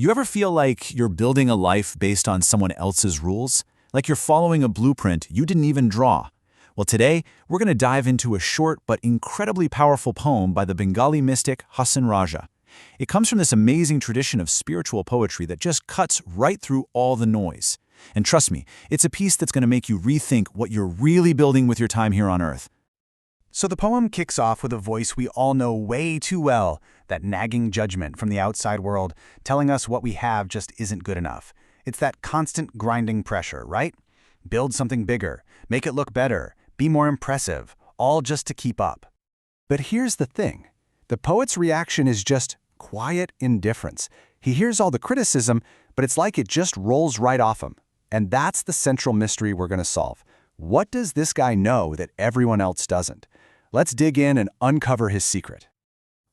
You ever feel like you're building a life based on someone else's rules? Like you're following a blueprint you didn't even draw? Well, today, we're going to dive into a short but incredibly powerful poem by the Bengali mystic Hasan Raja. It comes from this amazing tradition of spiritual poetry that just cuts right through all the noise. And trust me, it's a piece that's going to make you rethink what you're really building with your time here on Earth. So the poem kicks off with a voice we all know way too well, that nagging judgment from the outside world, telling us what we have just isn't good enough. It's that constant grinding pressure, right? Build something bigger, make it look better, be more impressive, all just to keep up. But here's the thing. The poet's reaction is just quiet indifference. He hears all the criticism, but it's like it just rolls right off him. And that's the central mystery we're going to solve. What does this guy know that everyone else doesn't? Let's dig in and uncover his secret.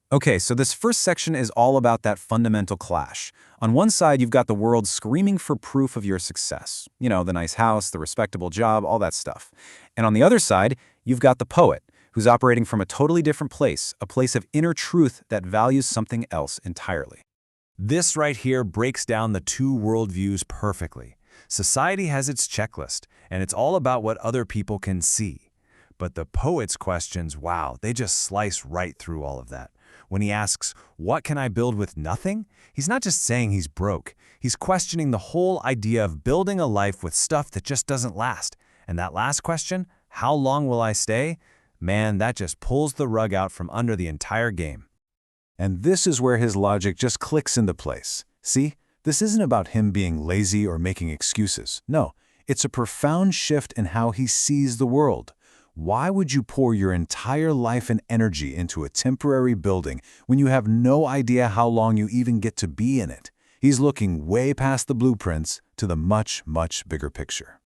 Okay, so this first section is all about that fundamental clash. On one side, you've got the world screaming for proof of your success. You know, the nice house, the respectable job, all that stuff. And on the other side, you've got the poet, who's operating from a totally different place, a place of inner truth that values something else entirely. This right here breaks down the two worldviews perfectly. Society has its checklist, and it's all about what other people can see. But the poet's questions, wow, they just slice right through all of that. When he asks, what can I build with nothing? He's not just saying he's broke. He's questioning the whole idea of building a life with stuff that just doesn't last. And that last question, how long will I stay? Man, that just pulls the rug out from under the entire game. And this is where his logic just clicks into place. See, this isn't about him being lazy or making excuses. No, it's a profound shift in how he sees the world. Why would you pour your entire life and energy into a temporary building when you have no idea how long you even get to be in it? He's looking way past the blueprints to the much, much bigger picture.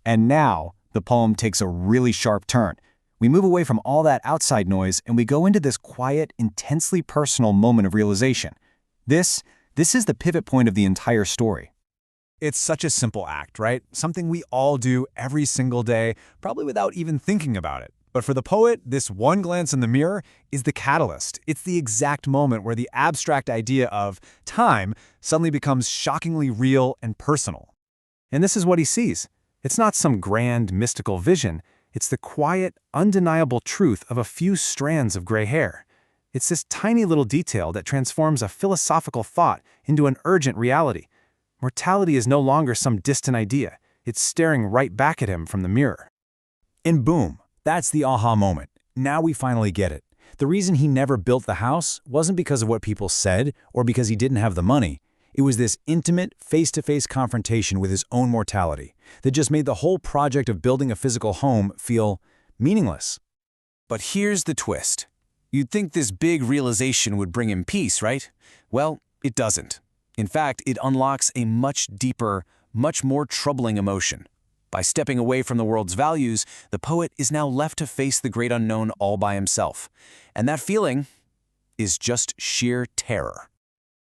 And now, the poem takes a really sharp turn. We move away from all that outside noise and we go into this quiet, intensely personal moment of realization. This is the pivot point of the entire story. It's such a simple act, right? Something we all do every single day, probably without even thinking about it. But for the poet, this one glance in the mirror is the catalyst. It's the exact moment where the abstract idea of time suddenly becomes shockingly real and personal. And this is what he sees. It's not some grand, mystical vision. It's the quiet, undeniable truth of a few strands of gray hair. It's this tiny little detail that transforms a philosophical thought into an urgent reality. Mortality is no longer some distant idea. It's staring right back at him from the mirror. And boom, that's the aha moment. Now we finally get it. The reason he never built the house wasn't because of what people said or because he didn't have the money. It was this intimate, face-to-face confrontation with his own mortality that just made the whole project of building a physical home feel meaningless. But here's the twist. You'd think this big realization would bring him peace, right? Well, it doesn't. In fact, it unlocks a much deeper, much more troubling emotion. By stepping away from the world's values, the poet is now left to face the great unknown all by himself. And that feeling is just sheer terror.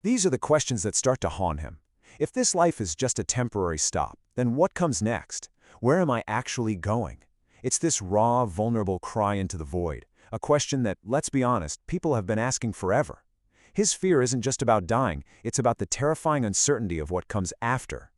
These are the questions that start to haunt him. If this life is just a temporary stop, then what comes next? Where am I actually going? It's this raw, vulnerable cry into the void, a question that, let's be honest, people have been asking forever. His fear isn't just about dying, it's about the terrifying uncertainty of what comes after.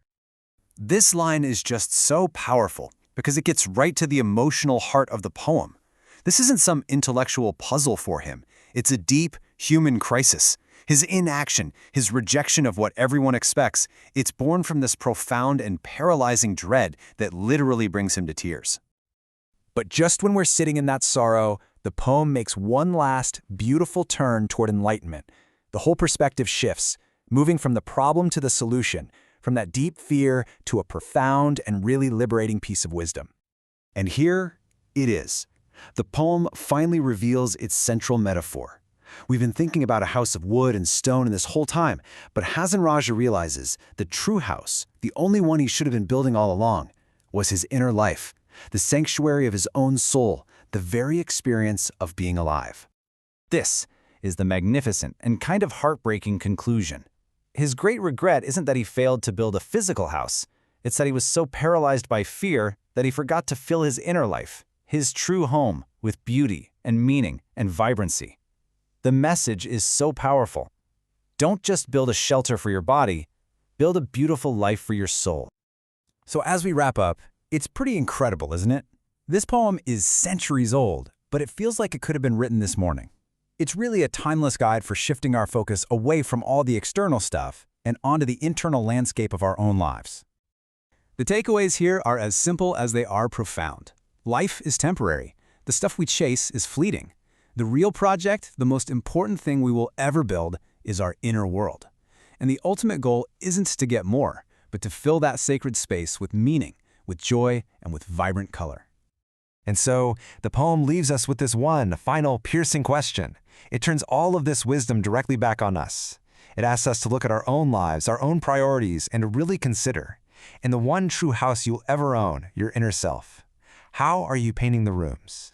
This line is just so powerful because it gets right to the emotional heart of the poem. This isn't some intellectual puzzle for him. It's a deep, human crisis. His inaction, his rejection of what everyone expects, it's born from this profound and paralyzing dread that literally brings him to tears. But just when we're sitting in that sorrow, the poem makes one last, beautiful turn toward enlightenment. The whole perspective shifts, moving from the problem to the solution, from that deep fear to a profound and really liberating piece of wisdom. And here it is. The poem finally reveals its central metaphor. We've been thinking about a house of wood and stone this whole time, but Hasan Raja realizes the true house, the only one he should have been building all along, was his inner life, the sanctuary of his own soul, the very experience of being alive. This is the magnificent and kind of heartbreaking conclusion. His great regret isn't that he failed to build a physical house. It's that he was so paralyzed by fear that he forgot to fill his inner life, his true home, with beauty and meaning and vibrancy. The message is so powerful. Don't just build a shelter for your body, build a beautiful life for your soul. So as we wrap up, it's pretty incredible, isn't it? This poem is centuries old, but it feels like it could have been written this morning. It's really a timeless guide for shifting our focus away from all the external stuff and onto the internal landscape of our own lives. The takeaways here are as simple as they are profound. Life is temporary. The stuff we chase is fleeting. The real project, the most important thing we will ever build, is our inner world. And the ultimate goal isn't to get more, but to fill that sacred space with meaning, with joy, and with vibrant color. And so, the poem leaves us with this one final piercing question. It turns all of this wisdom directly back on us. It asks us to look at our own lives, our own priorities, and to really consider, in the one true house you'll ever own, your inner self. How are you painting the rooms?